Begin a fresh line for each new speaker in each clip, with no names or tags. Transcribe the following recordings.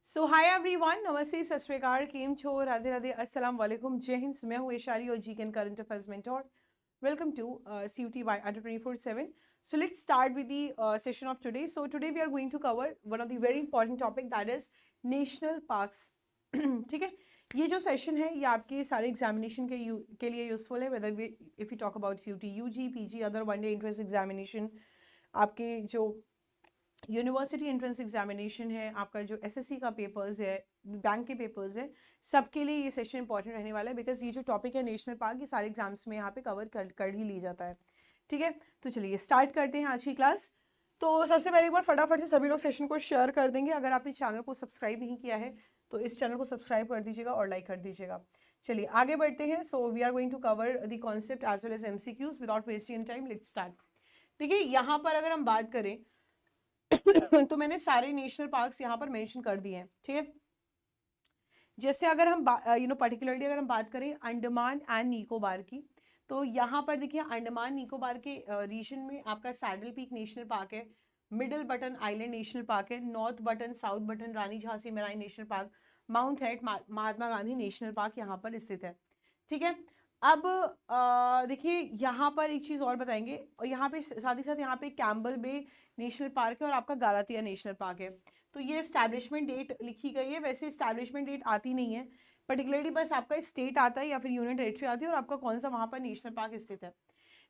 सो hi everyone, नमस्ते, सत श्री अकाल, केम छो, राधे राधे, अस्सलाम वालेकुम, जय हिंद। मैं हूँ वैशाली और G K and current affairs mentor. Welcome to CUT by Under 24/7. So let's start with the session of today. So today we are going to cover one of the very important topic, that is national parks. ठीक है, ये जो session है ये आपके सारे examination के लिए यूजफुल है, whether if you talk about CUT, UG, PG, other one day entrance examination, आपके जो यूनिवर्सिटी एंट्रेंस एग्जामिनेशन है, आपका जो SSC का पेपर्स है, बैंक के पेपर्स है, सबके लिए ये सेशन इंपॉर्टेंट रहने वाला है। बिकॉज ये जो टॉपिक है नेशनल पार्क, ये सारे एग्जाम्स में यहाँ पे कवर कर ही लिया जाता है। ठीक है, तो चलिए स्टार्ट करते हैं आज की क्लास। तो सबसे पहले एक बार फटाफट से सभी लोग सेशन को शेयर कर देंगे। अगर आपने चैनल को सब्सक्राइब नहीं किया है तो इस चैनल को सब्सक्राइब कर दीजिएगा और लाइक कर दीजिएगा। चलिए आगे बढ़ते हैं। So we are going to cover the concept as well as MCQs without wasting time. Let's start. देखिए यहाँ पर अगर हम बात करें तो मैंने सारे नेशनल पार्क्स यहाँ पर मेंशन कर दिए हैं। ठीक है, जैसे अगर हम पर्टिकुलरली अगर हम बात करें अंडमान एंड निकोबार की, तो यहाँ पर देखिए अंडमान निकोबार के रीजन में आपका सैडल पीक नेशनल पार्क है, Middle Button Island national park है, North Button, South Button Rani Jhansi marine national park, Mount head Mahatma Gandhi national park यहाँ पर स्थित है। ठीक है, अब देखिए यहाँ पर एक चीज़ और बताएंगे, और यहाँ पे साथ ही साथ यहाँ पे कैम्बल बे नेशनल पार्क है और आपका गालातिया नेशनल पार्क है। तो ये इस्टेब्लिशमेंट डेट लिखी गई है, वैसे इस्टेब्लिशमेंट डेट आती नहीं है, पर्टिकुलरली बस आपका स्टेट आता है या फिर यूनियन टेरिटरी आती है और आपका कौन सा वहाँ पर नेशनल पार्क स्थित है।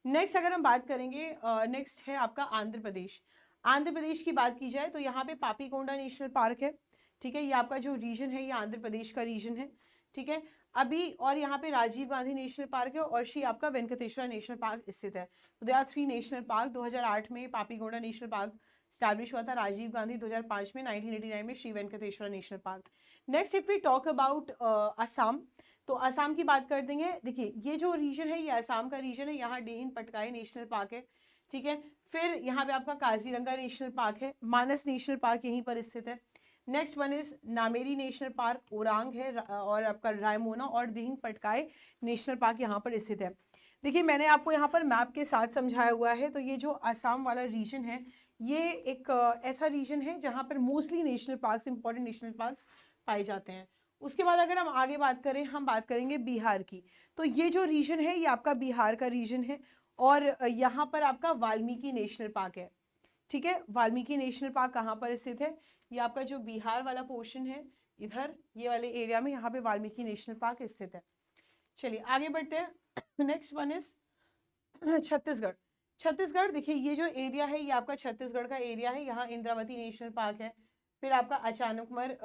नेक्स्ट अगर हम बात करेंगे, नेक्स्ट है आपका आंध्र प्रदेश। आंध्र प्रदेश की बात की जाए तो यहाँ पे पापीकोंडा नेशनल पार्क है। ठीक है, ये आपका जो रीजन है ये आंध्र प्रदेश का रीजन है। ठीक है, अभी और यहाँ पे राजीव गांधी नेशनल पार्क है और श्री आपका वेंकटेश्वर नेशनल पार्क स्थित है। तो दे आर 3 नेशनल पार्क। 2008 में पापीकोंडा नेशनल पार्क स्टैब्लिश हुआ था, राजीव गांधी 2005 में, 1989 में Shri Venkateswara national park. Next if we talk about Assam, तो असम की बात कर देंगे। देखिए ये जो रीजन है ये असम का रीजन है, यहाँ डेन पटकाई नेशनल पार्क है। ठीक है, फिर यहाँ पे आपका काजीरंगा नेशनल पार्क है, मानस नेशनल पार्क यहीं पर स्थित है। Next one is Nameri national park, Orang है, और आपका रायमोना और दिहिंग पटकाई नेशनल पार्क यहाँ पर स्थित है। देखिए मैंने आपको यहाँ पर मैप के साथ समझाया हुआ है। तो ये जो असम वाला रीजन है ये एक ऐसा रीजन है जहाँ पर mostly national parks, important national parks पाए जाते हैं। उसके बाद अगर हम आगे बात करें, हम बात करेंगे बिहार की। तो ये जो रीजन है ये आपका बिहार का रीजन है और यहाँ पर आपका वाल्मीकि नेशनल पार्क है। ठीक है, वाल्मीकि नेशनल पार्क कहाँ पर स्थित है? ये आपका जो बिहार वाला पोर्शन है, इधर ये वाले एरिया में, यहाँ पे वाल्मीकि नेशनल पार्क स्थित है। चलिए आगे बढ़ते हैं। Next one is Chhattisgarh. Chhattisgarh देखिए ये जो एरिया है ये आपका छत्तीसगढ़ का एरिया है। यहाँ इंद्रावती नेशनल पार्क है, फिर आपका अचानकमर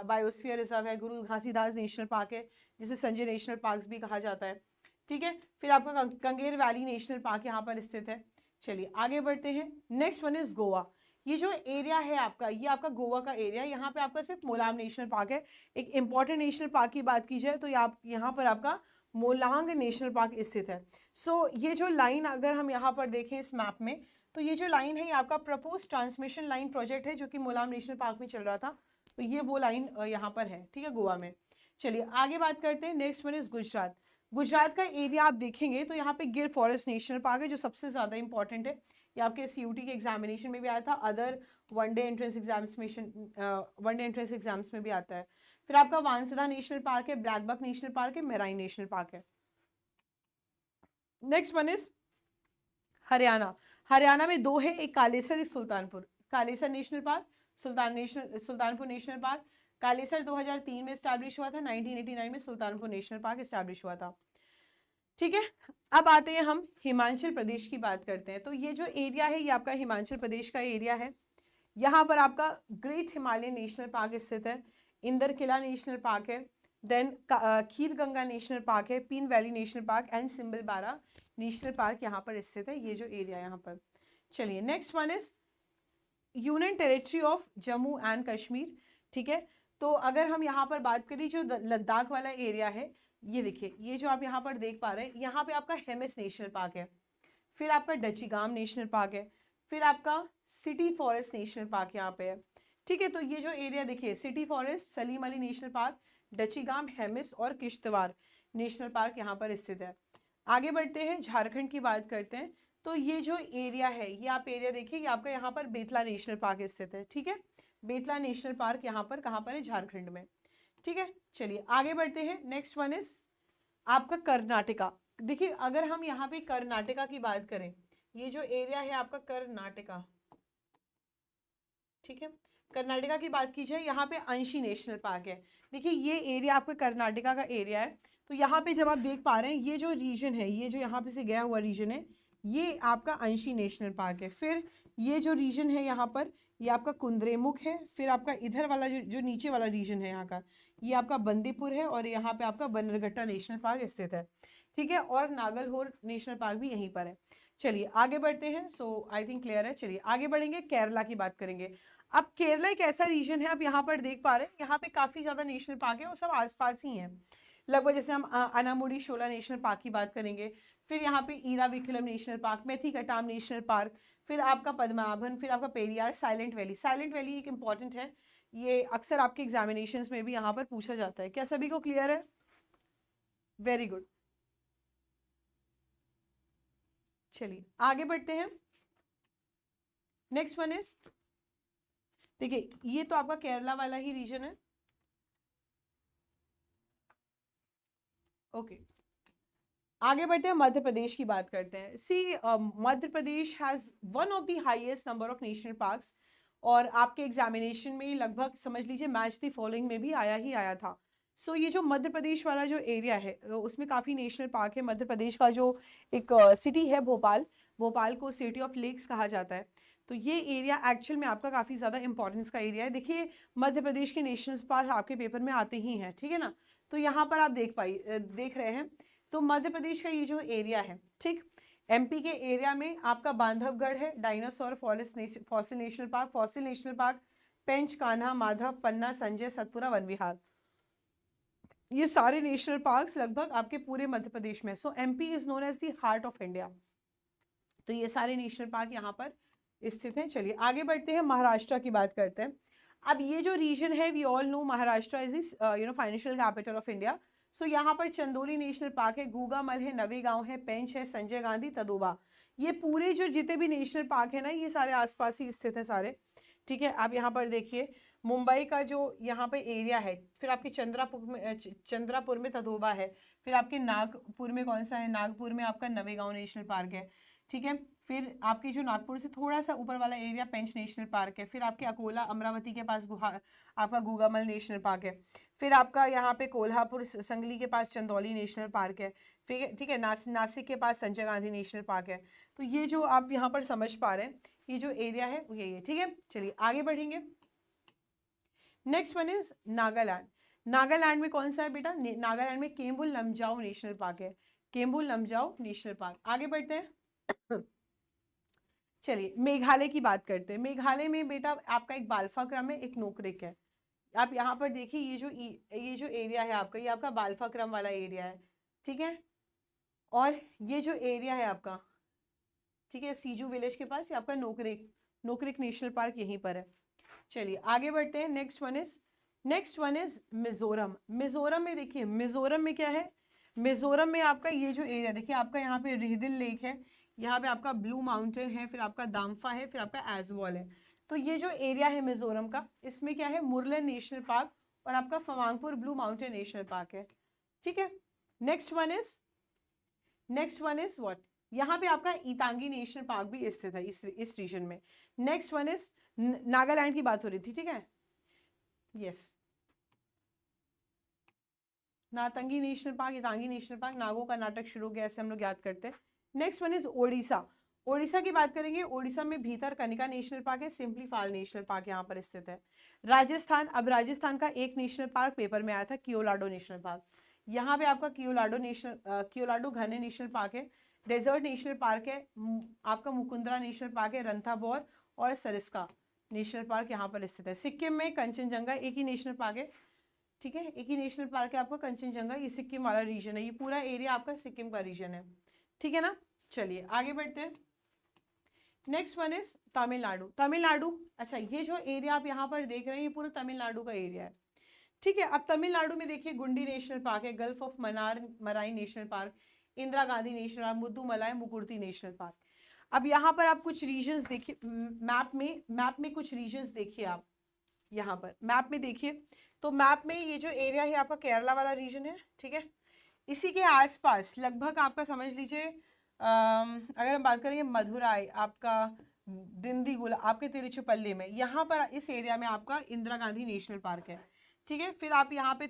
बायोस्फीयर रिजर्व है, गुरु घासीदास नेशनल पार्क है जिसे संजय नेशनल पार्क भी कहा जाता है। ठीक है, फिर आपका कंगेर वैली नेशनल पार्क यहाँ पर स्थित है। चलिए आगे बढ़ते हैं। Next one is Goa. ये जो एरिया है आपका, ये आपका गोवा का एरिया है। यहाँ पे आपका सिर्फ मोलाम नेशनल पार्क है। एक इंपॉर्टेंट नेशनल पार्क की बात की जाए तो यहाँ पर आपका मोलांग नेशनल पार्क स्थित है। सो ये जो लाइन अगर हम यहाँ पर देखें इस मैप में, तो ये जो लाइन है ये आपका प्रपोज ट्रांसमिशन लाइन प्रोजेक्ट है जो कि मोलाम नेशनल पार्क में चल रहा था। तो ये वो लाइन यहाँ पर है, ठीक है, गोवा में। चलिए आगे बात करते हैं। Next one is Gujarat. Gujarat का एरिया आप देखेंगे तो यहाँ पे गिर फॉरेस्ट नेशनल पार्क है जो सबसे ज्यादा इंपॉर्टेंट है। ये आपके CUT के एग्जामिनेशन में भी आया था, अदर वनडे एंट्रेंस एग्जाम्स में भी आता है। फिर आपका वांसदा नेशनल पार्क है, ब्लैकबक नेशनल पार्क है, मेराइन नेशनल पार्क है। Next one is Haryana. Haryana में दो है, एक कालेसर, एक Sultanpur. Kalesar national park, Sultanpur national park. Kalesar 2003 में स्टैब्लिश हुआ था, 1989 में सुल्तानपुर नेशनल पार्क स्टैब्लिश हुआ था। ठीक है, अब आते हैं हम हिमाचल प्रदेश की बात करते हैं। तो ये जो एरिया है ये आपका हिमाचल प्रदेश का एरिया है। यहाँ पर आपका ग्रेट हिमालयन नेशनल पार्क स्थित है, इंदर किला नेशनल पार्क है, then Khirganga national park है, Pin valley national park and Simbalbara national park यहाँ पर स्थित है। ये जो एरिया यहाँ पर। चलिए next one is union territory of Jammu and Kashmir. ठीक है, तो अगर हम यहाँ पर बात करें जो लद्दाख वाला एरिया है, ये देखिए ये जो आप यहाँ पर देख पा रहे हैं, यहाँ पे आपका हेमिस नेशनल पार्क है, फिर आपका डचीगाम नेशनल पार्क है, फिर आपका सिटी फॉरेस्ट नेशनल पार्क यहाँ पे है। ठीक है, तो ये जो एरिया देखिए, city forest, Salim Ali national park, Dachigam, Hemis और किश्तवाड़ नेशनल पार्क यहाँ पर स्थित है। आगे बढ़ते हैं, झारखंड की बात करते हैं। तो ये जो एरिया है ये आप एरिया देखिए, ये आपका यहाँ पर बेतला नेशनल पार्क स्थित है। ठीक है, बेतला नेशनल पार्क यहाँ पर कहाँ पर है, झारखंड में। ठीक है, चलिए आगे बढ़ते हैं। नेक्स्ट वन इज आपका कर्नाटका। देखिए अगर हम यहाँ पे कर्नाटका की बात करें, ये जो एरिया है आपका कर्नाटका, ठीक है, कर्नाटका की बात की जाए, यहाँ पे अंशी नेशनल पार्क है। देखिए ये एरिया आपका कर्नाटका का एरिया है। तो यहाँ पे जब आप देख पा रहे हैं ये जो रीजन है, ये जो यहाँ पे से गया हुआ रीजन है, ये आपका अंशी नेशनल पार्क है। फिर ये जो रीजन है यहाँ पर, ये आपका कुंद्रेमुख है। फिर आपका इधर वाला जो नीचे वाला रीजन है यहाँ का, ये आपका बंदीपुर है। और यहाँ पे आपका बन्नरघट्टा नेशनल पार्क स्थित है। ठीक है, और नागलहोर नेशनल पार्क भी यहीं पर है। चलिए आगे बढ़ते हैं। सो आई थिंक क्लियर है। चलिए आगे बढ़ेंगे, केरला की बात करेंगे। अब केरला एक ऐसा रीजन है, आप यहाँ पर देख पा रहे हैं, यहाँ पे काफी ज्यादा नेशनल पार्क है और सब आसपास ही हैं लगभग। जैसे हम अनामुडी शोला नेशनल पार्क की बात करेंगे, फिर यहाँ पे Eravikulam national park, Mathikettan national park, फिर आपका पद्मनाभन, फिर आपका Periyar, silent valley. Silent valley एक इंपॉर्टेंट है, ये अक्सर आपके एग्जामिनेशंस में भी यहाँ पर पूछा जाता है। क्या सभी को क्लियर है? Very good. चलिए आगे बढ़ते हैं। नेक्स्ट वन इज, देखिए ये तो आपका केरला वाला ही रीजन है। ओके, आगे बढ़ते हैं, मध्य प्रदेश की बात करते हैं। C Madhya Pradesh has one of the highest number of national parks. और आपके एग्जामिनेशन में लगभग समझ लीजिए मैच द फॉलोइंग में भी आया था। सो ये जो मध्य प्रदेश वाला जो एरिया है उसमें काफ़ी नेशनल पार्क है। मध्य प्रदेश का जो एक सिटी है भोपाल, भोपाल को सिटी ऑफ लेक्स कहा जाता है। तो ये एरिया एक्चुअल में आपका काफ़ी ज़्यादा इंपॉर्टेंस का एरिया है। देखिए मध्य प्रदेश के नेशनल पार्क आपके पेपर में आते ही हैं, ठीक है ना। तो यहाँ पर आप देख रहे हैं। तो मध्य प्रदेश का ये जो एरिया है, ठीक, एमपी के एरिया में आपका बांधवगढ़ है, डायनासोर फॉसिल नेशनल पार्क, पेंच, कान्हा, माधव, पन्ना, संजय, सतपुरा, वन विहार, ये सारे नेशनल पार्क्स लगभग आपके पूरे मध्य प्रदेश में। So MP is known as the heart of India. तो ये सारे नेशनल पार्क यहाँ पर स्थित हैं। चलिए आगे बढ़ते हैं, महाराष्ट्र की बात करते हैं। अब ये जो रीजन है, we all know Maharashtra is this financial capital of India. So यहाँ पर चंदोली नेशनल पार्क है, गूगामल है, नवेगांव है, पेंच है, संजय गांधी, तदोबा। ये पूरे जो जितने भी नेशनल पार्क है ना, ये सारे आसपास ही स्थित है सारे। ठीक है, आप यहाँ पर देखिए मुंबई का जो यहाँ पे एरिया है, फिर आपके चंद्रापुर में तदोबा है, फिर आपके नागपुर में कौन सा है, नागपुर में आपका नवेगांव नेशनल पार्क है। ठीक है, फिर आपके जो नागपुर से थोड़ा सा ऊपर वाला एरिया पेंच नेशनल पार्क है। फिर आपके अकोला अमरावती के पास आपका गूगामल नेशनल पार्क है। फिर आपका यहाँ पे कोल्हापुर संगली के पास चंदौली नेशनल पार्क है। फिर ठीक है, नासिक के पास संजय गांधी नेशनल पार्क है। तो ये जो आप यहाँ पर समझ पा रहे हैं, ये जो एरिया है वो यही है। ठीक है, चलिए आगे बढ़ेंगे। Next one is Nagaland. Nagaland में कौन सा है बेटा, नागालैंड में केम्बुल लमजाओ नेशनल पार्क है, केम्बुल लमजाओ नेशनल पार्क। आगे बढ़ते हैं। चलिए मेघालय की बात करते हैं। मेघालय में बेटा आपका एक बाल्फा क्रम है, एक नोकरेक है। आप यहाँ पर देखिए ये जो एरिया है आपका, ये आपका बाल्फा क्रम वाला एरिया है। ठीक है, और ये जो एरिया है आपका, ठीक है, सीजू विलेज के पास, ये आपका नोकरेक नेशनल पार्क यहीं पर है। चलिए आगे बढ़ते हैं। Next one is Mizoram. Mizoram में देखिए, मिजोरम में क्या है, मिजोरम में आपका ये जो एरिया देखिए, आपका यहाँ पे रिहदिल लेक है, यहाँ पे आपका ब्लू माउंटेन है, फिर आपका दाम्फा है, फिर आपका एजवॉल है। तो ये जो एरिया है मिजोरम का, इसमें क्या है, मुरलेन नेशनल पार्क और आपका फवांगपुर ब्लू माउंटेन नेशनल पार्क है। ठीक है, नेक्स्ट वन इज व्हाट, यहाँ पे आपका ईतांगी नेशनल पार्क भी स्थित है इस रीजन में। नेक्स्ट वन इज, नागालैंड की बात हो रही थी, ठीक है, yes, Ntangki national park, Intanki national park, नागों का नाटक शुरू हो गया, ऐसे हम लोग याद करते हैं। Next one is Odisha. Odisha की बात करेंगे, ओडिशा में भीतर कनिका नेशनल पार्क है, सिंपलीफाल नेशनल पार्क यहाँ पर स्थित है। राजस्थान, अब राजस्थान का एक नेशनल पार्क पेपर में आया था, कियोलाडो नेशनल पार्क। यहाँ पे आपका कियोलाडो घने नेशनल पार्क है। डेजर्ट नेशनल पार्क है आपका, मुकुंदरा नेशनल पार्क है, रंथाबोर और सरिस्का नेशनल पार्क यहाँ पर स्थित है। सिक्किम में कंचनजंगा एक ही नेशनल पार्क है। ठीक है, एक ही नेशनल पार्क है आपका कंचनजंगा, ये सिक्किम वाला रीजन है, ये पूरा एरिया आपका सिक्किम का रीजन है। ठीक है ना, चलिए आगे बढ़ते हैं। Next one is Tamil Nadu. अच्छा, ये जो एरिया आप यहाँ पर देख रहे हैं, ये पूरा तमिलनाडु का एरिया है। ठीक है, अब तमिलनाडु में देखिए गुंडी नेशनल पार्क है, गल्फ ऑफ मराई national park, Indira Gandhi national park, Mudumalai Mukurthi national park. अब यहाँ पर आप कुछ रीजन्स देखिए, मैप में कुछ रीजन्स देखिए आप। यहाँ पर मैप में देखिए, तो मैप में ये जो एरिया है आपका केरला वाला रीजन है, ठीक है। इसी के आसपास लगभग आपका समझ लीजिए, अगर हम बात करें मदुराई, आपका दिंडीगुल, आपके तिरुचिपल्ली में, यहाँ पर इस एरिया में आपका इंदिरा गांधी नेशनल पार्क है, ठीक है। फिर आप यहाँ पे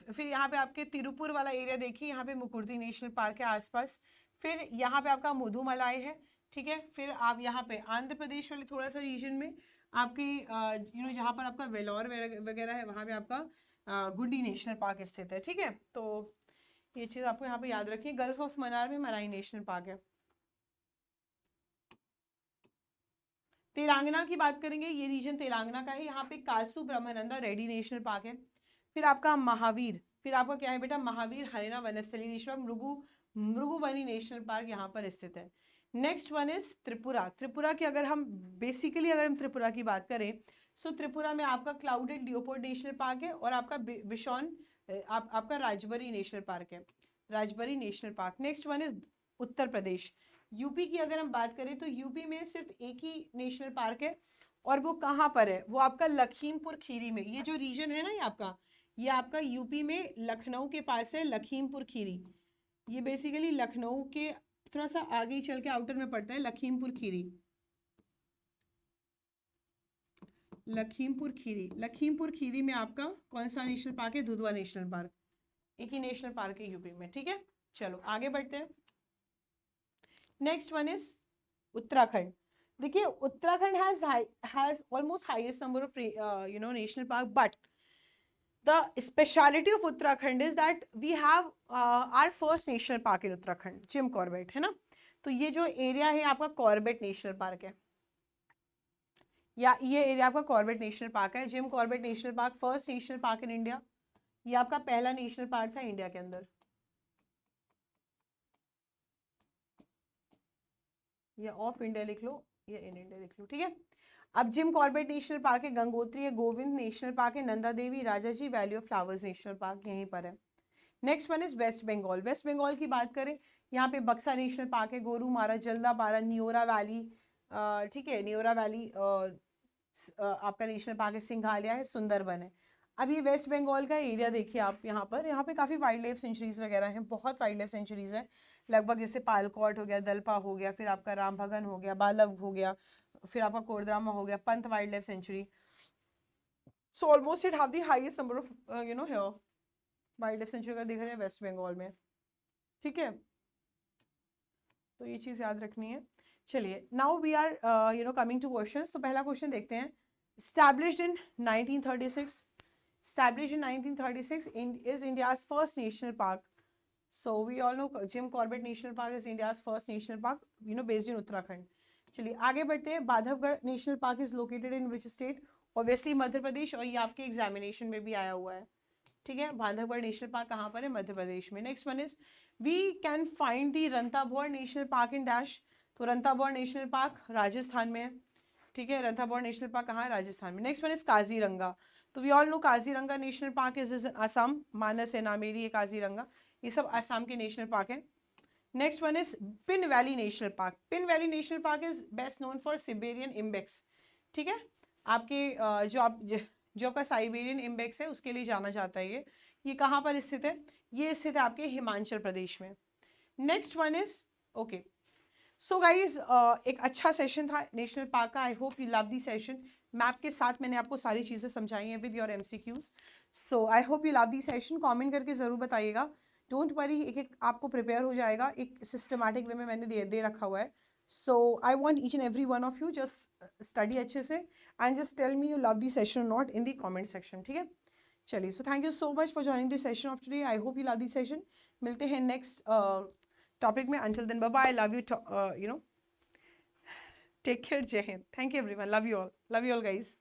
फिर यहाँ पे आपके तिरुपुर वाला एरिया देखिए, यहाँ पे मुकुर्दी नेशनल पार्क है आसपास। फिर यहाँ पे आपका मुदुमलाई है, ठीक है। फिर आप यहाँ पे आंध्र प्रदेश वाले थोड़ा सा रीजन में आपकी जहाँ पर आपका वेलोर वगैरह है, वहाँ पे आपका गुड्डी नेशनल पार्क स्थित है, ठीक है। तो ये चीज़ आपको यहाँ पे याद रखिए। गल्फ ऑफ मन्नार में मराई नेशनल पार्क है। तेलंगाना की बात करेंगे, ये रीजन तेलंगाना का है, यहाँ पे कासु ब्रह्मानंदा रेड्डी नेशनल पार्क है। फिर आपका महावीर, फिर आपका क्या है बेटा, Mahavir Harina Vanasthali national park, Mrugavani national park यहाँ पर स्थित है। Next one is Tripura. Tripura की अगर हम बेसिकली अगर हम त्रिपुरा की बात करें, सो त्रिपुरा में आपका क्लाउडेड लियोपोर्ड नेशनल पार्क है, और आपका बिशॉन आपका राजबरी नेशनल पार्क है, Rajbari national park. Next one is Uttar Pradesh. UP की अगर हम बात करें तो यूपी में सिर्फ एक ही नेशनल पार्क है, और वो कहाँ पर है, वो आपका लखीमपुर खीरी में। ये जो रीजन है ना, ये आपका यूपी में लखनऊ के पास है, लखीमपुर खीरी। ये बेसिकली लखनऊ के थोड़ा सा आगे ही चल के आउटर में पड़ता है, लखीमपुर खीरी। लखीमपुर खीरी, लखीमपुर खीरी में आपका कौन सा नेशनल पार्क है, दुधवा नेशनल पार्क। एक ही नेशनल पार्क है यूपी में, ठीक है। चलो आगे बढ़ते हैं। Next one is Uttarakhand. देखिए Uttarakhand has almost highest number of national park, but the speciality of Uttarakhand is that we have our first national park in Uttarakhand, Jim Corbett, है ना। तो ये जो एरिया है आपका कॉर्बेट नेशनल पार्क है, या ये एरिया आपका कॉर्बेट नेशनल पार्क है। Jim Corbett national park first national park in India, ये आपका पहला नेशनल पार्क था इंडिया के अंदर। ये ऑफ इंडिया लिख लो, ये इन इंडिया लिख लो, ठीक है। अब जिम कॉर्बेट नेशनल पार्क है, गंगोत्री है, गोविंद नेशनल पार्क है, Nanda Devi, Rajaji, valley of flowers national park यहीं पर है। Next one is West Bengal. West Bengal की बात करें, यहाँ पे बक्सा नेशनल पार्क है, गोरुमारा, जल्दापारा, नियोरा वैली, ठीक है, नियोरा वैली आपका नेशनल पार्क है, सिंघालिया है, सुंदरबन है। अब ये वेस्ट बंगाल का एरिया देखिए आप, यहाँ पे काफ़ी वाइल्ड लाइफ सेंचुरीज वगैरह हैं, बहुत वाइल्ड लाइफ सेंचुरीज हैं लगभग, जैसे पालकॉट हो गया, दलपा हो गया, फिर आपका रामभगन हो गया, बालव हो गया, फिर आपका कोरद्रामा हो गया, Pant wild life sanctuary. So almost it have the highest number of here wild life sanctuary अगर देखा जाए वेस्ट बंगाल में, ठीक है। तो ये चीज़ याद रखनी है। चलिए now we are coming to questions. तो पहला क्वेश्चन देखते हैं। Established in 1936, established in 1936 is India's first national park. So we all know Jim Corbett National Park is India's first national park, based in Uttarakhand. चलिए आगे बढ़ते हैं। Bandhavgarh national park is located in which state? Obviously Madhya Pradesh, और ये आपके examination में भी आया हुआ है, ठीक है। बांधवगढ़ नेशनल पार्क कहाँ पर है? मध्य प्रदेश में। Next one is we can find the Ranthambore national park in dash. तो रणथंभौर नेशनल पार्क राजस्थान में है, ठीक है। रणथंभौर नेशनल पार्क कहाँ है? राजस्थान में। Next one is Kaziranga. तो we all know Kaziranga national park is Assam, Manas है, नामेरी है, काजीरंगा, ये सब असम के नेशनल पार्क है। Next one is Pin valley national park. Pin valley national park is best known for Siberian ibex, ठीक है। आपके जो आपका साइबेरियन इम्बेक्स है उसके लिए जाना जाता है। ये कहाँ पर स्थित है? ये स्थित है आपके हिमाचल प्रदेश में। Next one is okay. So guys एक अच्छा सेशन था नेशनल पार्क का। आई hope you love the session. Map के साथ मैंने आपको सारी चीज़ें समझाई हैं with your MCQs। So I hope you love the session. Comment करके ज़रूर बताइएगा। डोंट वरी, एक एक आपको प्रिपेयर हो जाएगा, एक सिस्टमैटिक वे में मैंने दे रखा हुआ है। So I want each and every one of you just study अच्छे से and just tell me you love the session not in the comment section, ठीक है। चलिए, so thank you so much for joining this session of today. I hope you love the session. मिलते हैं next topic में। Until then bye bye, love you, take care, Jai Hind, thank you everyone, love you all guys.